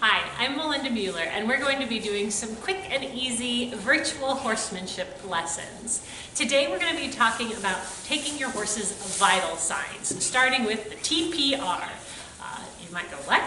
Hi, I'm Melinda Mueller, and we're going to be doing some quick and easy virtual horsemanship lessons. Today we're going to be talking about taking your horse's vital signs, starting with the TPR. You might go, what?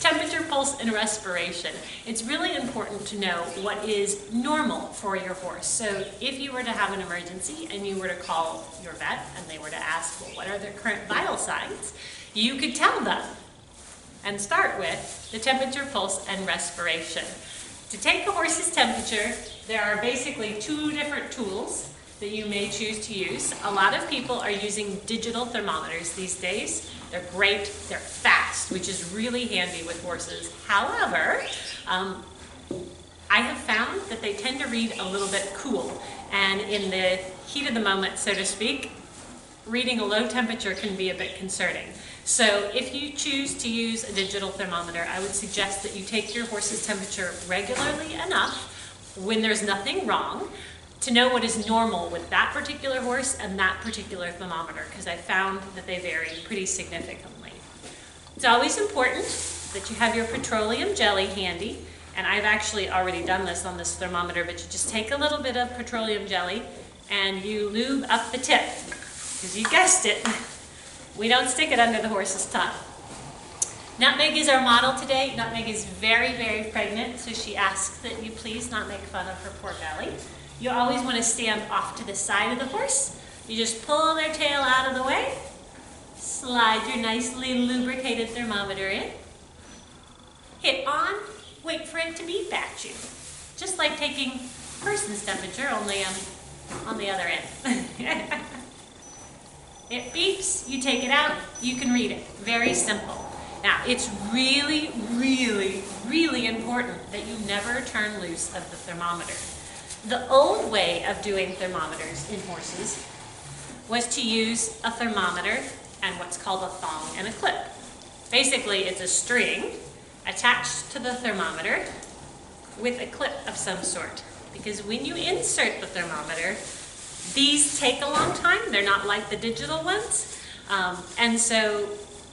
Temperature, pulse, and respiration. It's really important to know what is normal for your horse. So if you were to have an emergency and you were to call your vet and they were to ask, well, what are their current vital signs? You could tell them and start with the temperature, pulse, and respiration. To take the horse's temperature, there are basically two different tools that you may choose to use. A lot of people are using digital thermometers these days. They're great, they're fast, which is really handy with horses. However, I have found that they tend to read a little bit cool, and in the heat of the moment, so to speak, reading a low temperature can be a bit concerning. So if you choose to use a digital thermometer, I would suggest that you take your horse's temperature regularly enough when there's nothing wrong to know what is normal with that particular horse and that particular thermometer, because I found that they vary pretty significantly. It's always important that you have your petroleum jelly handy, and I've actually already done this on this thermometer, but you just take a little bit of petroleum jelly and you lube up the tip, because you guessed it, we don't stick it under the horse's tongue. Nutmeg is our model today. Nutmeg is very, very pregnant, so she asks that you please not make fun of her poor belly. You always want to stand off to the side of the horse. You just pull their tail out of the way, slide your nicely lubricated thermometer in, hit on, wait for it to beep at you. Just like taking a person's temperature, only on the other end. It beeps, you take it out, you can read it. Very simple. Now, it's really, really, really important that you never turn loose of the thermometer. The old way of doing thermometers in horses was to use a thermometer and what's called a thong and a clip. Basically, it's a string attached to the thermometer with a clip of some sort. Because when you insert the thermometer, these take a long time. They're not like the digital ones. And so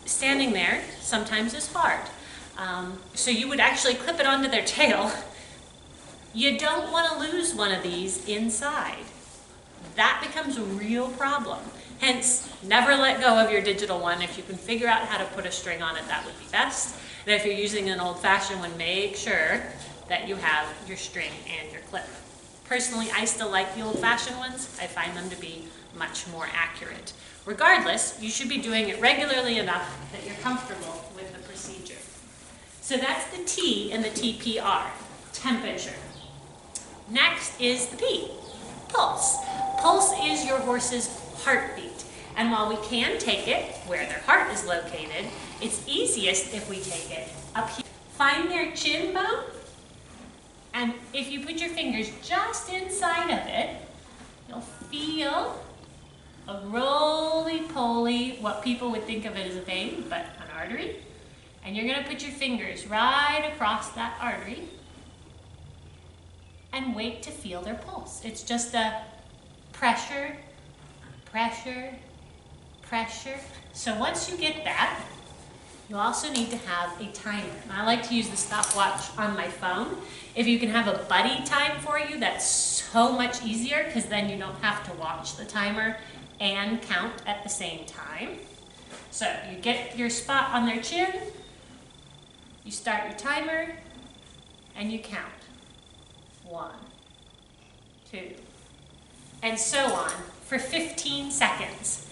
standing there sometimes is hard. So you would actually clip it onto their tail. You don't want to lose one of these inside. That becomes a real problem. Hence, never let go of your digital one. If you can figure out how to put a string on it, that would be best. And if you're using an old-fashioned one, make sure that you have your string and your clip. Personally, I still like the old-fashioned ones. I find them to be much more accurate. Regardless, you should be doing it regularly enough that you're comfortable with the procedure. So that's the T in the TPR, temperature. Next is the P, pulse. Pulse is your horse's heartbeat. And while we can take it where their heart is located, it's easiest if we take it up here. Find their chin bone. And if you put your fingers just inside of it, you'll feel a roly-poly, what people would think of it as a vein, but an artery. And you're going to put your fingers right across that artery and wait to feel their pulse. It's just a pressure, pressure, pressure. So once you get that, you also need to have a timer. And I like to use the stopwatch on my phone. If you can have a buddy time for you, that's so much easier, because then you don't have to watch the timer and count at the same time. So you get your spot on their chin, you start your timer, and you count. 1, 2, and so on for 15 seconds.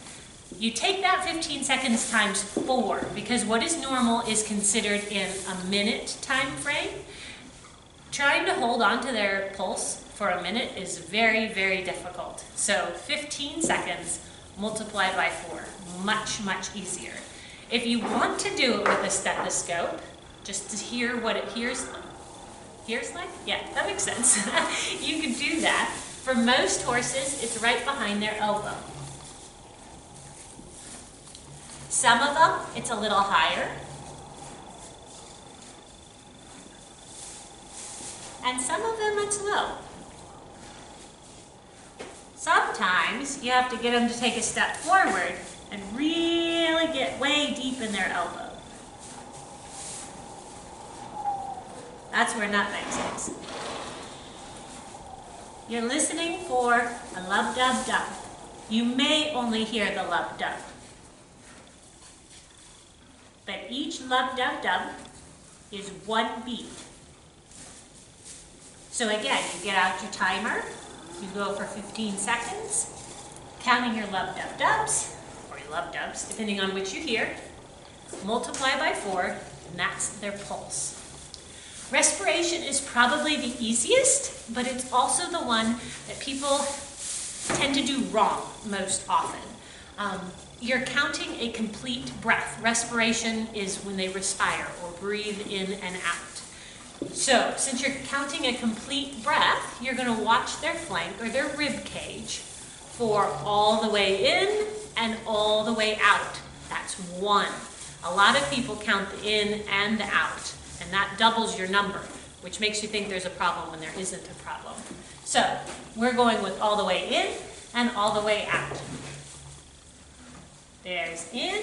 You take that 15 seconds times 4, because what is normal is considered in a minute time frame. Trying to hold on to their pulse for a minute is very, very difficult. So 15 seconds multiplied by 4, much, much easier. If you want to do it with a stethoscope, just to hear what it hears like? Yeah, that makes sense. You can do that. For most horses, it's right behind their elbow. Some of them, it's a little higher. And some of them, it's low. Sometimes you have to get them to take a step forward and really get way deep in their elbow. That's where nutmegs is. You're listening for a lub-dub-dub. You may only hear the lub-dub. But each lub-dub-dub is one beat. So again, you get out your timer, you go for 15 seconds, counting your lub-dub-dubs, or your lub-dubs, depending on which you hear, multiply by 4, and that's their pulse. Respiration is probably the easiest, but it's also the one that people tend to do wrong most often. You're counting a complete breath. Respiration is when they respire or breathe in and out. So, since you're counting a complete breath, you're going to watch their flank or their rib cage for all the way in and all the way out. That's 1. A lot of people count the in and the out, and that doubles your number, which makes you think there's a problem when there isn't a problem. So, we're going with all the way in and all the way out. There's in,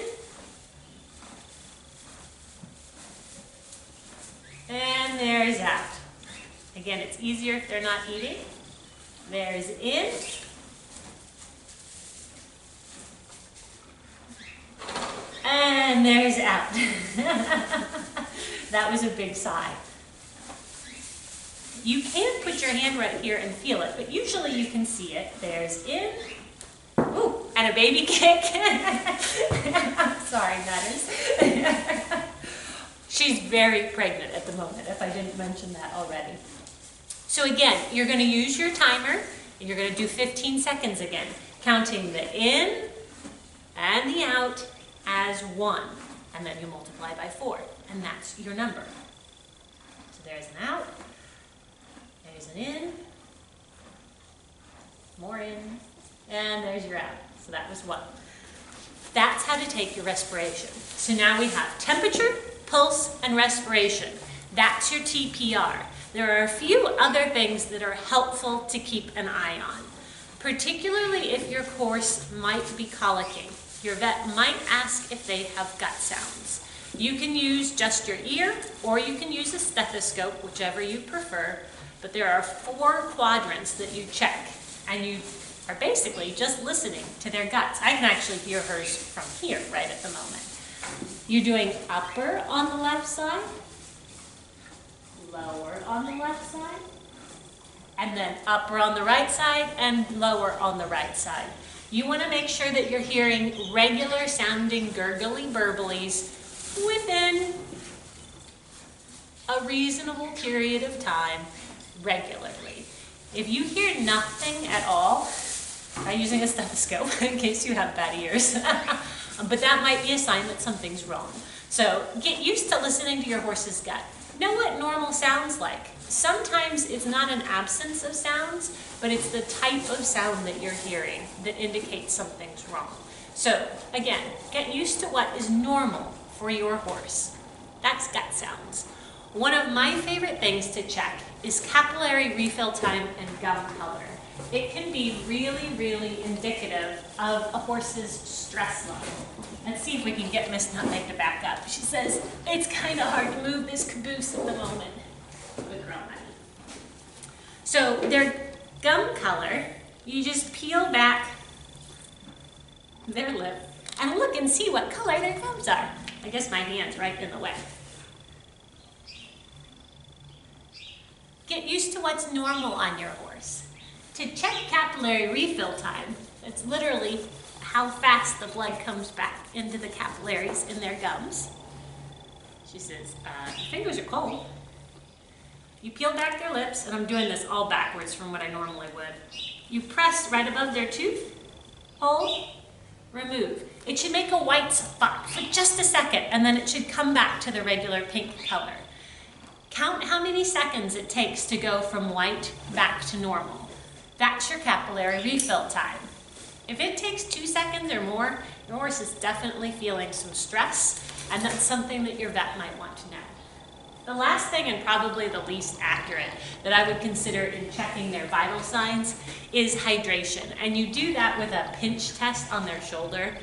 and there's out. Again, it's easier if they're not eating. There's in, and there's out. That was a big sigh. You can put your hand right here and feel it, but usually you can see it. There's in, ooh, and a baby kick. Sorry, Nutters. She's very pregnant at the moment, if I didn't mention that already. So again, you're going to use your timer, and you're going to do 15 seconds again, counting the in and the out as 1, and then you multiply by 4, and that's your number. So there's an out, there's an in, more in, and there's your out. So that was 1. That's how to take your respiration. So now we have temperature, pulse, and respiration. That's your TPR. There are a few other things that are helpful to keep an eye on, particularly if your horse might be colicking. Your vet might ask if they have gut sounds. You can use just your ear, or you can use a stethoscope, whichever you prefer, but there are 4 quadrants that you check, and you are basically just listening to their guts. I can actually hear hers from here right at the moment. You're doing upper on the left side, lower on the left side, and then upper on the right side and lower on the right side. You want to make sure that you're hearing regular sounding gurgly burblies within a reasonable period of time regularly. If you hear nothing at all, try using a stethoscope in case you have bad ears. But that might be a sign that something's wrong. So get used to listening to your horse's gut. Know what normal sounds like. Sometimes it's not an absence of sounds, but it's the type of sound that you're hearing that indicates something's wrong. So again, get used to what is normal for your horse. That's gut sounds. One of my favorite things to check is capillary refill time and gum color. It can be really, really indicative of a horse's stress level. Let's see if we can get Miss Nutmeg to back up. She says, it's kind of hard to move this caboose at the moment with her own money. So their gum color, you just peel back their lip and look and see what color their gums are. I guess my hand's right in the way. Get used to what's normal on your horse. To check capillary refill time, it's literally how fast the blood comes back into the capillaries in their gums. She says, your fingers are cold. You peel back their lips, and I'm doing this all backwards from what I normally would. You press right above their tooth, hold, remove. It should make a white spot for just a second, and then it should come back to the regular pink color. Count how many seconds it takes to go from white back to normal. That's your capillary refill time. If it takes 2 seconds or more, your horse is definitely feeling some stress, and that's something that your vet might want to know. The last thing, and probably the least accurate, that I would consider in checking their vital signs is hydration. And you do that with a pinch test on their shoulder.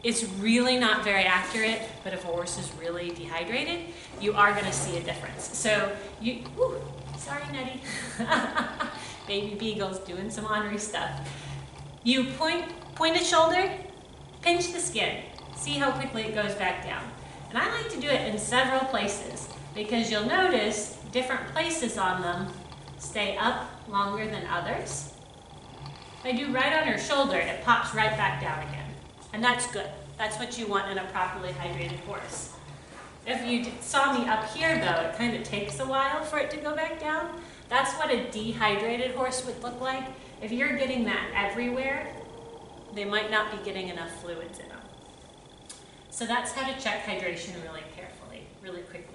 It's really not very accurate, but if a horse is really dehydrated, you are going to see a difference. So sorry, Nutty. Baby Beagle's doing some ornery stuff. You point a shoulder, pinch the skin, see how quickly it goes back down. And I like to do it in several places because you'll notice different places on them stay up longer than others. If I do right on her shoulder, it pops right back down again. And that's good. That's what you want in a properly hydrated horse. If you saw me up here though, it kind of takes a while for it to go back down. That's what a dehydrated horse would look like. If you're getting that everywhere, they might not be getting enough fluids in them. So that's how to check hydration really carefully, really quickly.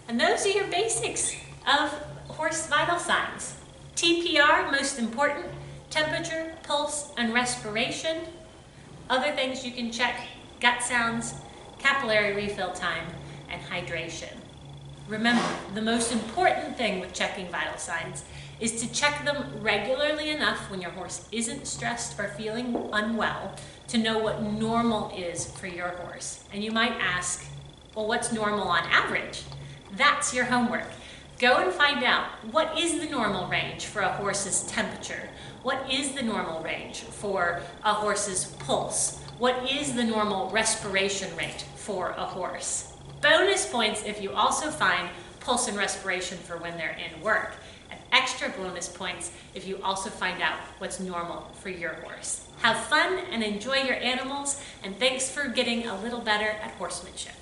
And those are your basics of horse vital signs. TPR, most important, temperature, pulse, and respiration. Other things you can check, gut sounds, capillary refill time, and hydration. Remember, the most important thing with checking vital signs is to check them regularly enough when your horse isn't stressed or feeling unwell to know what normal is for your horse. And you might ask, well, what's normal on average? That's your homework. Go and find out what is the normal range for a horse's temperature. What is the normal range for a horse's pulse? What is the normal respiration rate for a horse? Bonus points if you also find pulse and respiration for when they're in work. And extra bonus points if you also find out what's normal for your horse. Have fun and enjoy your animals, and thanks for getting a little better at horsemanship.